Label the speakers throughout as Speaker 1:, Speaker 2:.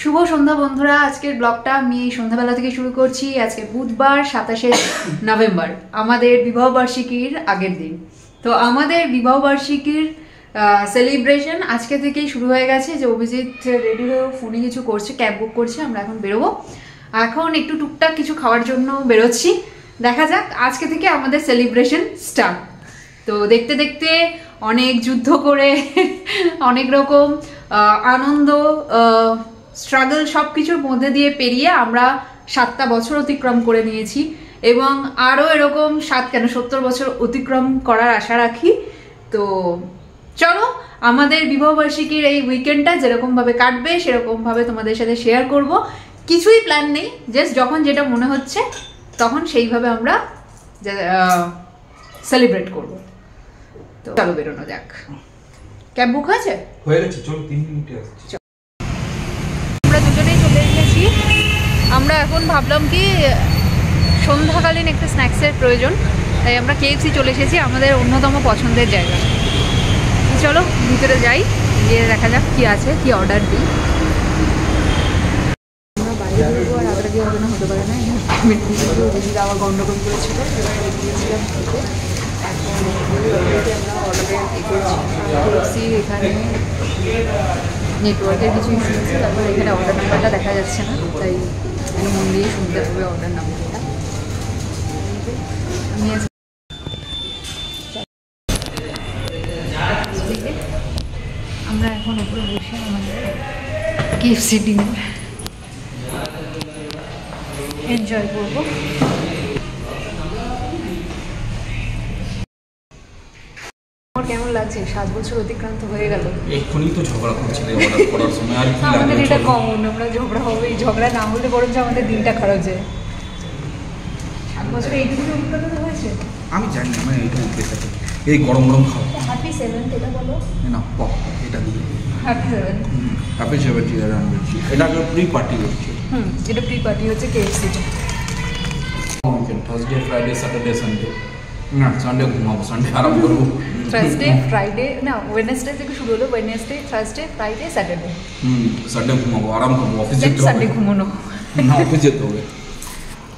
Speaker 1: শুভ সন্ধ্যা বন্ধুরা, আজকের ব্লগটা আমি সন্ধ্যাবেলা থেকে শুরু করছি। আজকে বুধবার 27শে নভেম্বর, আমাদের বিবাহবার্ষিকীর আগের দিন। তো আমাদের বিবাহবার্ষিকীর সেলিব্রেশন আজকে থেকেই শুরু হয়ে গেছে। যে অভিজিৎ রেডি হয়ে ফোনে কিছু করছে, ক্যাব বুক করছে, আমরা এখন বেরোবো। এখন একটু টুকটাক কিছু খাওয়ার জন্য বেরোচ্ছি। দেখা যাক, আজকে থেকে আমাদের সেলিব্রেশন স্টার্ট। তো দেখতে দেখতে অনেক যুদ্ধ করে অনেক রকম আনন্দ, স্ট্রাগল সব কিছুর মধ্যে দিয়ে পেরিয়ে আমরা 7টা বছর অতিক্রম করে নিয়েছি এবং আরও এরকম 70 বছর অতিক্রম করার আশা রাখি। তো চলো, আমাদের বিবাহবার্ষিকীর এই উইকেন্ডটা যেরকমভাবে কাটবে সেরকমভাবে তোমাদের সাথে শেয়ার করব। কিছুই প্ল্যান নেই, জাস্ট যখন যেটা মনে হচ্ছে তখন সেইভাবে আমরা সেলিব্রেট করব। তো চলো বেরোনো যাক। ক্যাব বুক হয়েছে?
Speaker 2: হয়ে গেছে, চলো 3 মিনিটে আসছি।
Speaker 1: আমরা দুজনেই চলে এসেছি। আমরা এখন ভাবলাম কি সন্ধ্যাকালীন একটা স্ন্যাক্সের প্রয়োজন, তাই আমরা KFC চলে এসেছি, আমাদের অন্যতম পছন্দের জায়গা। চলো ভিতরে যাই, গিয়ে দেখা যাক কি আছে, কি অর্ডার দিই। আমরা বাইরে বেরোবো আর আগে দিয়ে হবে না, হতে পারে না। দিদি আবার গন্ডগোল করেছিল, দিয়েছিলাম খেতে। এখন আমরা অর্ডারের করছি। এখানে নেটওয়ার্কের কিছু ইস্যু আছে, তারপর এখানে অর্ডার নাম্বারটা দেখা যাচ্ছে না, তাই মন দিয়ে শুনতে হবে অর্ডার নাম্বারটা। আমরা এখন উপরে বসে আমাদের KFC ডিনার এনজয় করবো। কেমন লাগছে? 7 বছর অতিক্রান্ত হয়ে গেল।
Speaker 2: এক্ষুনি তো ঝগড়া করছিলে অর্ডার করার সময়, আর কি
Speaker 1: আমাদের এটা কমন, আমরা ঝগড়া হবেই। ঝগড়া না হলে বরঞ্চ আমাদের দিনটা খারাপ যায়। 7 বছরে এইটুকু অভিজ্ঞতা হয়েছে।
Speaker 2: আমি জানি না, মানে এইটা উঠে থাকে। এই গরম গরম খাও।
Speaker 1: হ্যাপি 7th এটা বলো
Speaker 2: না, পপ এটা দিয়ে
Speaker 1: হ্যাপি 7th।
Speaker 2: হ্যাপি 7th ইয়ার অ্যানিভার্সারি। এটা একটা প্রি পার্টি হচ্ছে।
Speaker 1: এটা প্রি পার্টি হচ্ছে KFC তে।
Speaker 2: Thursday, Friday, Saturday, Sunday. না, সানডে ঘুমাবো, সানডে আরাম করবো।
Speaker 1: থার্সডে, ফ্রাইডে, না ওয়েডনেসডে থেকে শুরু হলো। Wednesday, Thursday, Friday, Saturday.
Speaker 2: Sunday ঘুমাবো, আরাম করবো। অফিস যেতে হবে।
Speaker 1: সানডে ঘুমানো
Speaker 2: না, অফিস যেতে হবে।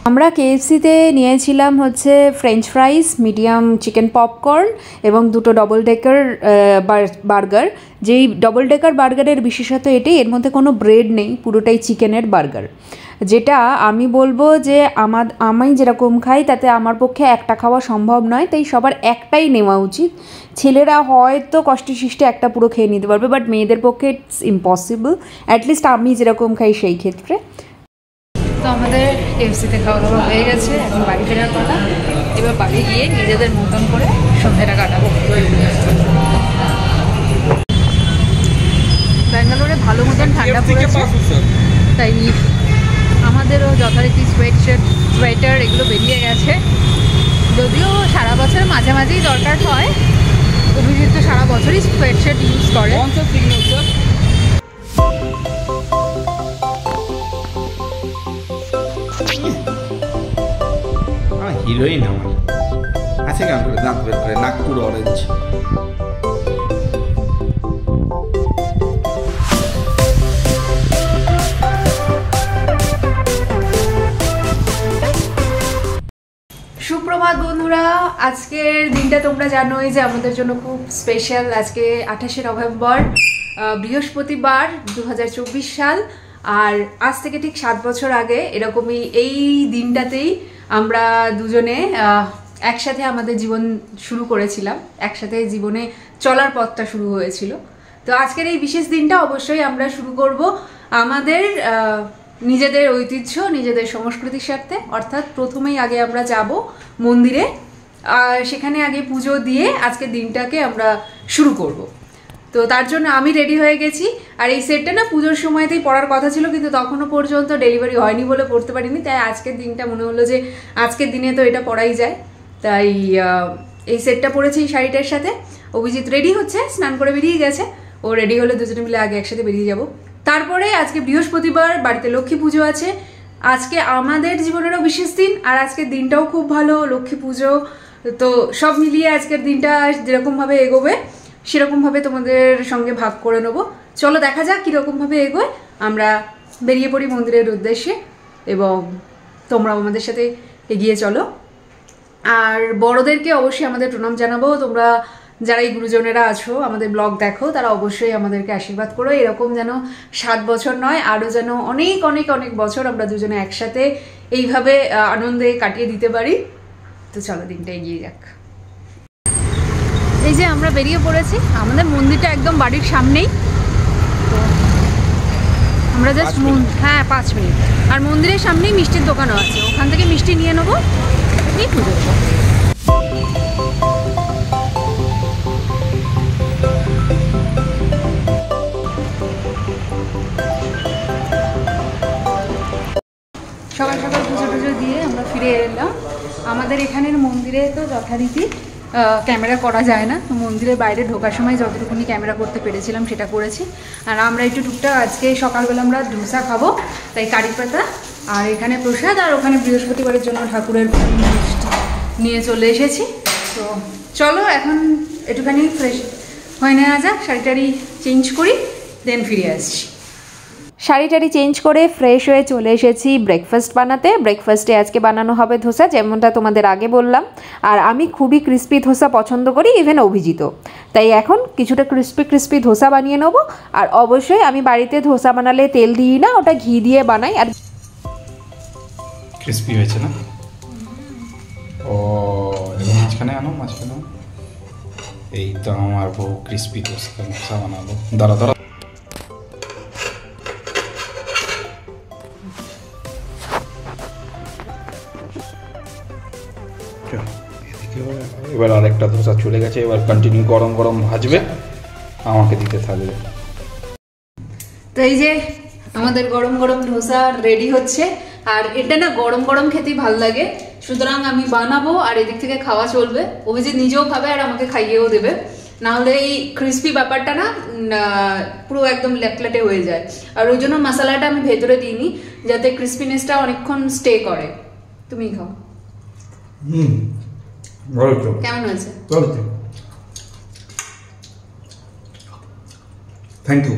Speaker 1: আমরা KFCতে নিয়েছিলাম হচ্ছে French fries, medium chicken popcorn এবং 2টো ডবল ডেকার বার্গার। যেই ডবল ডেকার বার্গারের বিশেষত এটাই, এর মধ্যে কোনো ব্রেড নেই, পুরোটাই চিকেনের বার্গার। যেটা আমি বলবো যে আমি যেরকম খাই তাতে আমার পক্ষে একটা খাওয়া সম্ভব নয়, তাই সবার একটাই নেওয়া উচিত। ছেলেরা হয়তো কষ্টে সৃষ্টে একটা পুরো খেয়ে নিতে পারবে, বাট মেয়েদের পক্ষে ইটস ইম্পসিবল, অ্যাটলিস্ট আমি যেরকম খাই সেই ক্ষেত্রে। তো আমাদের KFCতে খাওয়া দাওয়া হয়ে গেছে, এখন বাড়ি ফেরার কথা। এবার বাড়ি গিয়ে নিজেদের মতন করে সন্ধ্যাটা কাটাবো। ব্যাঙ্গালোরে ভালো মতন ঠান্ডা পড়েছে, তাই আমাদেরও যথারীতি সোয়েটার এগুলো বেরিয়ে গেছে। যদিও সারা বছর মাঝে মাঝেই দরকার হয়, অভিজিৎ তো সারা বছরই সোয়েটশার্ট ইউজ করে।
Speaker 2: হিরোইন আমার আছে, গান করে দাঁত বের করে, নাগপুর অরেঞ্জ।
Speaker 1: সুপ্রভাত বন্ধুরা, আজকের দিনটা তোমরা জানোই যে আমাদের জন্য খুব স্পেশাল। আজকে 28শে নভেম্বর, বৃহস্পতিবার, 2024 সাল। আর আজ থেকে ঠিক 7 বছর আগে এরকমই এই দিনটাতেই আমরা দুজনে একসাথে আমাদের জীবন শুরু করেছিলাম, একসাথে জীবনে চলার পথটা শুরু হয়েছিল। তো আজকের এই বিশেষ দিনটা অবশ্যই আমরা শুরু করব আমাদের নিজেদের ঐতিহ্য, নিজেদের সংস্কৃতির সাথে। অর্থাৎ প্রথমেই আগে আমরা যাব মন্দিরে, আর সেখানে আগে পুজো দিয়ে আজকের দিনটাকে আমরা শুরু করব। তো তার জন্য আমি রেডি হয়ে গেছি। আর এই সেটটা না পুজোর সময়তেই পরার কথা ছিল, কিন্তু তখনও পর্যন্ত ডেলিভারি হয়নি বলে পড়তে পারিনি। তাই আজকের দিনটা মনে হলো যে আজকের দিনে তো এটা পরাই যায়, তাই এই সেটটা পরেছি এই শাড়িটার সাথে। অভিজিৎ রেডি হচ্ছে, স্নান করে বেরিয়ে গেছে। ও রেডি হলে দুজনে মিলে আগে একসাথে বেরিয়ে যাব। তারপরে আজকে বৃহস্পতিবার, বাড়িতে লক্ষ্মী পুজো আছে। আজকে আমাদের জীবনেরও বিশেষ দিন, আর আজকের দিনটাও খুব ভালো, লক্ষ্মী পুজো। তো সব মিলিয়ে আজকের দিনটা যেরকমভাবে এগোবে সেরকমভাবে তোমাদের সঙ্গে ভাগ করে নেবো। চলো দেখা যাক কীরকমভাবে এগোয়। আমরা বেরিয়ে পড়ি মন্দিরের উদ্দেশ্যে এবং তোমরাও আমাদের সাথে এগিয়ে চলো। আর বড়দেরকে অবশ্যই আমাদের প্রণাম জানাবো। তোমরা যারা এই গুরুজনেরা আছো, আমাদের ব্লগ দেখো, তারা অবশ্যই আমাদেরকে আশীর্বাদ করো। এরকম যেন 7 বছর নয়, আরও যেন অনেক অনেক অনেক বছর আমরা দুজনে একসাথে এইভাবে আনন্দে কাটিয়ে দিতে পারি। তো চলো, দিনটা এগিয়ে যাক। এই যে আমরা বেরিয়ে পড়েছি, আমাদের মন্দিরটা একদম বাড়ির সামনেই। তো আমরা জাস্ট 5 মিনিট। আর মন্দিরের সামনেই মিষ্টির দোকানও আছে, ওখান থেকে মিষ্টি নিয়ে নেবো, এই পুজো দেবো। সকাল সকাল পুজো টুজো দিয়ে আমরা ফিরে এলাম। আমাদের এখানের মন্দিরে তো যথারীতি ক্যামেরা করা যায় না, তো মন্দিরের বাইরে ঢোকার সময় যতটুকুনি ক্যামেরা করতে পেরেছিলাম সেটা করেছি। আর আমরা একটু টুকটাক আজকে সকালবেলা আমরা ধোসা খাবো, তাই কারি পাতা আর এখানে প্রসাদ, আর ওখানে বৃহস্পতিবারের জন্য ঠাকুরের মিষ্টি নিয়ে চলে এসেছি। তো চলো এখন একটুখানি ফ্রেশ হয়ে নেওয়া যাক, শাড়ি টাড়ি চেঞ্জ করি, দেন ফিরে আসছি।
Speaker 3: শাড়ি টাড়ি চেঞ্জ করে ফ্রেশ হয়ে চলে এসেছি ব্রেকফাস্ট বানাতে। ব্রেকফাস্টে আজকে বানানো হবে ধোসা, যেমনটা তোমাদের আগে বললাম। আর আমি খুবই ক্রিস্পি ধোসা পছন্দ করি, ইভেন অভিজিৎ। তাই এখন কিছুটা ক্রিস্পি ক্রিস্পি ধোসা বানিয়ে নেবো। আর অবশ্যই আমি বাড়িতে ধোসা বানালে তেল দিই না, ওটা ঘি দিয়ে বানাই। আর
Speaker 2: ক্রিস্পি হয়েছে না? ও মাঝখানে আনো, মাঝখানে। এই তো আমার বউ ক্রিস্পি ধোসা বানাবো। দাঁড়া দাঁড়া, এবার আরেকটা ধোসা চলে গেছে। এবার কন্টিনিউ গরম গরম ভাজবে, আমাকে দিতে থাকবে।
Speaker 1: তো এই যে আমাদের গরম গরম ধোসা রেডি হচ্ছে। আর এটা না গরম গরম খেতেই ভালো লাগে, সুতরাং আমি বানাবো আর এদিক থেকে খাওয়া চলবে। অভিজিৎ নিজেও খাবে আর আমাকে খাইয়েও দেবে, না হলে এই ক্রিস্পি ব্যাপারটা না পুরো একদম ল্যাটলাটে হয়ে যায়। আর ওই জন্য মশলাটা আমি ভেতরে দিইনি, যাতে ক্রিস্পিনেসটা অনেকক্ষণ স্টে করে। তুমি খাও। কেমন হয়েছে?
Speaker 2: Thank you.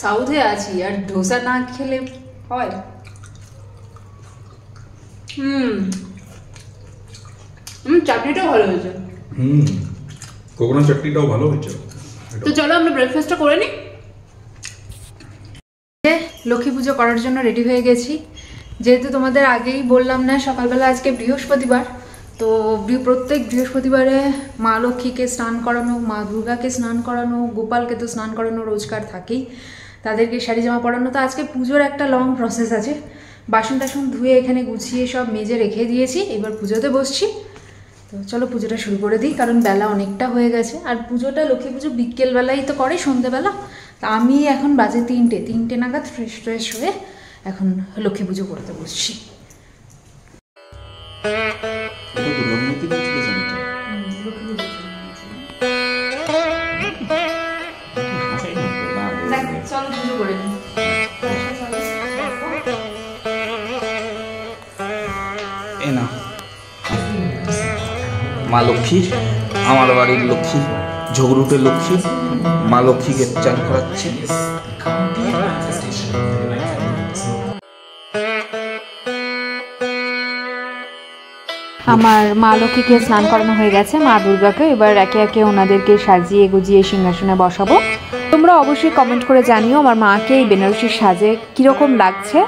Speaker 1: সাউথে আছি আর ধোসা না খেলে হয়? চাটনিটাও ভালো হয়েছে।
Speaker 2: কোকোনাট চাটনিটাও ভালো হয়েছে।
Speaker 1: তো চলো আমরা ব্রেকফাস্টটা করে নিই। লক্ষ্মী পুজো করার জন্য রেডি হয়ে গেছি। যেহেতু তোমাদের আগেই বললাম না সকালবেলা আজকে বৃহস্পতিবার, তো প্রত্যেক বৃহস্পতিবারে মা লক্ষ্মীকে স্নান করানো, মা দুর্গাকে স্নান করানো, গোপালকে তো স্নান করানো রোজকার থাকেই, তাদেরকে শাড়ি জামা পরানো। তো আজকে পুজোর একটা লং প্রসেস আছে। বাসন টাসন ধুয়ে এখানে গুছিয়ে সব মেজে রেখে দিয়েছি, এবার পুজোতে বসছি। তো চলো পুজোটা শুরু করে দিই, কারণ বেলা অনেকটা হয়ে গেছে। আর পুজোটা লক্ষ্মী পুজো বিকেলবেলাই তো করে, সন্ধ্যেবেলা। তা আমি এখন বাজে 3টে নাগাদ ফ্রেশ হয়ে এখন লক্ষ্মী পুজো করতে বসছি। চলো পুজো করে নিই।
Speaker 4: মা লক্ষ্মী, আমার বাড়ির লক্ষ্মী, ঝগড়ুটের লক্ষ্মী, মা লক্ষ্মীকে চান করাচ্ছি।
Speaker 3: আমার মা লক্ষ্মীকে স্নান করানো হয়ে গেছে, মা দুর্গাকে এবার একে একে ওনাদেরকে সাজিয়ে গুজিয়ে সিংহাসনে বসাবো। তোমরা অবশ্যই কমেন্ট করে জানিও আমার মাকে এই বেনারসির সাজে কীরকম লাগছে।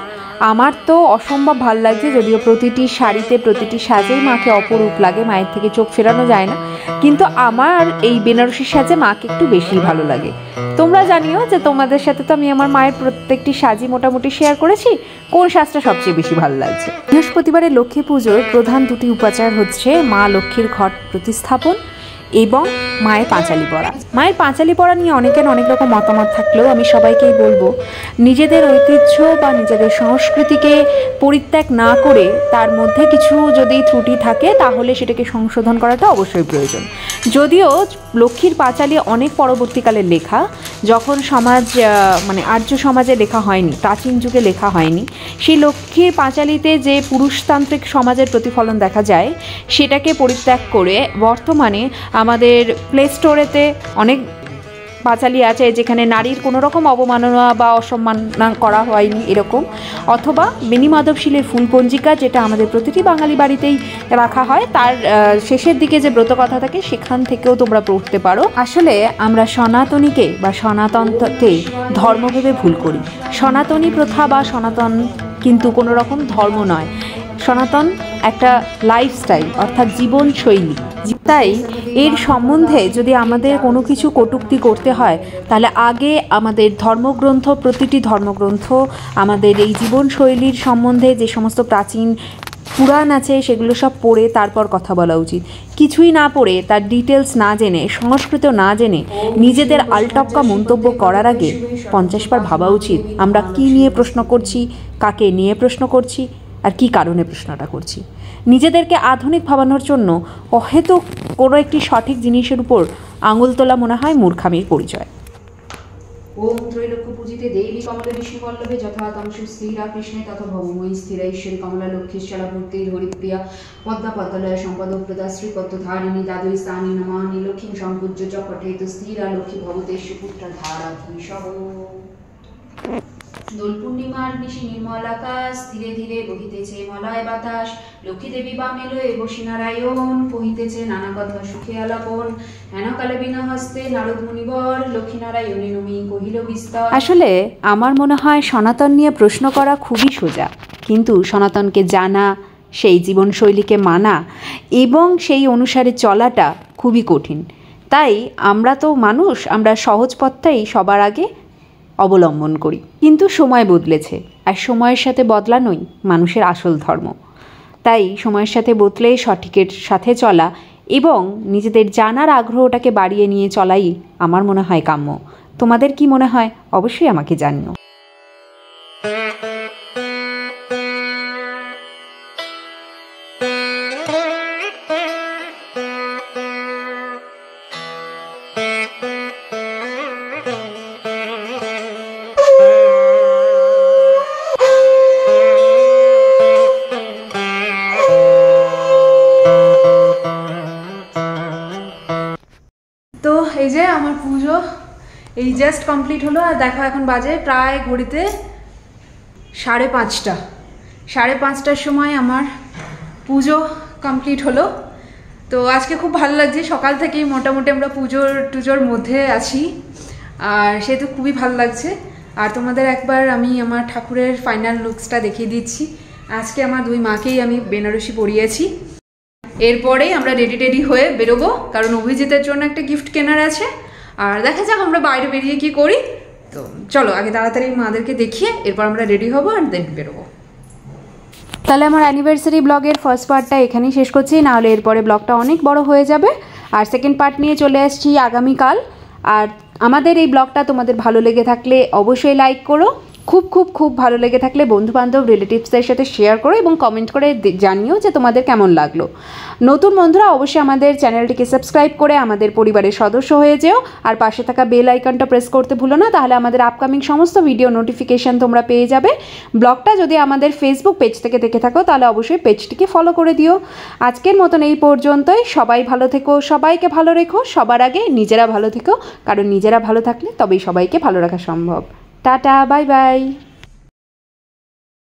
Speaker 3: আমার তো অসম্ভব ভালো লাগছে, যদিও প্রতিটি শাড়িতে প্রতিটি সাজেই মাকে অপরূপ লাগে, মায়ের থেকে চোখ ফেরানো যায় না। কিন্তু আমার এই বেনারসির সাজে মাকে একটু বেশি ভালো লাগে। তোমরা জানিও যে তোমাদের সাথে তো আমি আমার মায়ের প্রত্যেকটি সাজই মোটামুটি শেয়ার করেছি, কোন সাজটা সবচেয়ে বেশি ভালো লাগছে। বৃহস্পতিবারে লক্ষ্মী পুজোর প্রধান দুটি উপাচার হচ্ছে মা লক্ষ্মীর ঘট প্রতিস্থাপন এবং মায়ের পাঁচালি পড়া। মায়ের পাঁচালি পড়া নিয়ে অনেকের অনেক রকম মতামত থাকলেও আমি সবাইকেই বলবো, নিজেদের ঐতিহ্য বা নিজেদের সংস্কৃতিকে পরিত্যাগ না করে তার মধ্যে কিছু যদি ত্রুটি থাকে তাহলে সেটাকে সংশোধন করাটা অবশ্যই প্রয়োজন। যদিও লক্ষ্মীর পাঁচালি অনেক পরবর্তীকালে লেখা, যখন সমাজ মানে আর্য সমাজে লেখা হয়নি, প্রাচীন যুগে লেখা হয়নি, সেই লক্ষ্মীর পাঁচালীতে যে পুরুষতান্ত্রিক সমাজের প্রতিফলন দেখা যায় সেটাকে পরিত্যাগ করে বর্তমানে আমাদের প্লে স্টোরেতে অনেক পাঁচালী আছে যেখানে নারীর কোনো রকম অবমাননা বা অসম্মান করা হয়নি এরকম, অথবা বেনি মাধবশীলের ফুলপঞ্জিকা যেটা আমাদের প্রতিটি বাঙালি বাড়িতেই রাখা হয়, তার শেষের দিকে যে ব্রতকথা থাকে সেখান থেকেও তোমরা পড়তে পারো। আসলে আমরা সনাতনীকে বা সনাতনকে ধর্ম ভেবে ভুল করি। সনাতনী প্রথা বা সনাতন কিন্তু কোনো রকম ধর্ম নয়, সনাতন একটা লাইফস্টাইল অর্থাৎ জীবনশৈলী। তাই এর সম্বন্ধে যদি আমাদের কোনো কিছু কটূক্তি করতে হয় তাহলে আগে আমাদের ধর্মগ্রন্থ, প্রতিটি ধর্মগ্রন্থ, আমাদের এই জীবনশৈলীর সম্বন্ধে যে সমস্ত প্রাচীন পুরাণ আছে সেগুলো সব পড়ে তারপর কথা বলা উচিত। কিছুই না পড়ে, তার ডিটেলস না জেনে, সংস্কৃত না জেনে নিজেদের আলটপকা মন্তব্য করার আগে 50 বার ভাবা উচিত আমরা কী নিয়ে প্রশ্ন করছি, কাকে নিয়ে প্রশ্ন করছি আর কী কারণে প্রশ্নটা করছি। নিজেদেরকে আধুনিক ভাবানোর জন্য অহেতুক কোনো একটি সঠিক জিনিসের উপর আঙুল তোলা মনে হয় মূর্খামির পরিচয়।
Speaker 1: ওম ত্রৈলোক্য পূজিতে দেবী কমলা বিষ্ণু বল্লভে যথা তমসু স্থিরা কৃষ্ণে তথা ভৌময়ী স্থিরা ঈশ্বরী কমলা লক্ষ্মীশ্বরা মূর্তি হরিপ্রিয়া পদ্মা পদ্মলয় সম্পদপ্রদা শ্রীপদ্মধারিণী দ্বাদৈ স্থানী নমানি লক্ষ্মী সম্পূজ্য চপটেত স্থিরা লক্ষ্মী ভবতেষু পুত্র ধারাধীশঃ। দোল পূর্ণিমার নিশি নির্মল আকাশ, ধীরে ধীরে বহিতেছে মলয় বাতাস, লক্ষ্মী দেবী বামে লয়ে বসি নারায়ণ, কহিতেছে নানা কথা সুখে আলাপন, হেনকালে বিনা হস্তে নারদ মুনিবর, লক্ষ্মী নারায়ণী নমি কহিল বিস্তর।
Speaker 3: আসলে আমার মনে হয় সনাতন নিয়ে প্রশ্ন করা খুবই সোজা, কিন্তু সনাতনকে জানা, সেই জীবনশৈলীকে মানা এবং সেই অনুসারে চলাটা খুবই কঠিন। তাই আমরা তো মানুষ, আমরা সহজ পথটাই সবার আগে অবলম্বন করি। কিন্তু সময় বদলেছে, আর সময়ের সাথে বদলানোই মানুষের আসল ধর্ম। তাই সময়ের সাথে বদলে সঠিকের সাথে চলা এবং নিজেদের জানার আগ্রহটাকে বাড়িয়ে নিয়ে চলাই আমার মনে হয় কাম্য। তোমাদের কি মনে হয় অবশ্যই আমাকে জানিও।
Speaker 1: তো এই যে আমার পুজো এই জাস্ট কমপ্লিট হলো, আর দেখো এখন বাজে প্রায় ঘড়িতে 5:30। 5:30টার সময় আমার পুজো কমপ্লিট হলো। তো আজকে খুব ভালো লাগছে, সকাল থেকেই মোটামুটি আমরা টুজোর মধ্যে আছি, আর সেহেতু খুবই ভালো লাগছে। আর তোমাদের একবার আমি আমার ঠাকুরের ফাইনাল লুকসটা দেখিয়ে দিচ্ছি। আজকে আমার 2 মাকেই আমি বেনারসি পরিয়েছি। এরপরেই আমরা রেডি হয়ে বেরোবো, কারণ অভিজিতের জন্য একটা গিফট কেনার আছে। আর দেখা যাক আমরা বাইরে বেরিয়ে কি করি। তো চলো আগে তাড়াতাড়ি মাদেরকে দেখিয়ে এরপর আমরা রেডি হবো আর দেন বেরোবো।
Speaker 3: তাহলে আমার অ্যানিভার্সারি ব্লগের ফার্স্ট পার্টটা এখানেই শেষ করছি, নাহলে এরপরে ব্লগটা অনেক বড় হয়ে যাবে। আর সেকেন্ড পার্ট নিয়ে চলে আসছি আগামীকাল। আর আমাদের এই ব্লগটা তোমাদের ভালো লেগে থাকলে অবশ্যই লাইক করো, খুব ভালো লেগে থাকলে বন্ধুবান্ধব রিলেটিভসদের সাথে শেয়ার করো এবং কমেন্ট করে জানিও যে তোমাদের কেমন লাগলো। নতুন বন্ধুরা অবশ্যই আমাদের চ্যানেলটিকে সাবস্ক্রাইব করে আমাদের পরিবারের সদস্য হয়ে যেও, আর পাশে থাকা বেল আইকনটা প্রেস করতে ভুলো না, তাহলে আমাদের আপকামিং সমস্ত ভিডিও নোটিফিকেশান তোমরা পেয়ে যাবে। ব্লগটা যদি আমাদের ফেসবুক পেজ থেকে দেখে থাকো তাহলে অবশ্যই পেজটিকে ফলো করে দিও। আজকের মতন এই পর্যন্তই। সবাই ভালো থেকো, সবাইকে ভালো রেখো, সবার আগে নিজেরা ভালো থেকো, কারণ নিজেরা ভালো থাকলে তবেই সবাইকে ভালো রাখা সম্ভব। Tata, bye bye.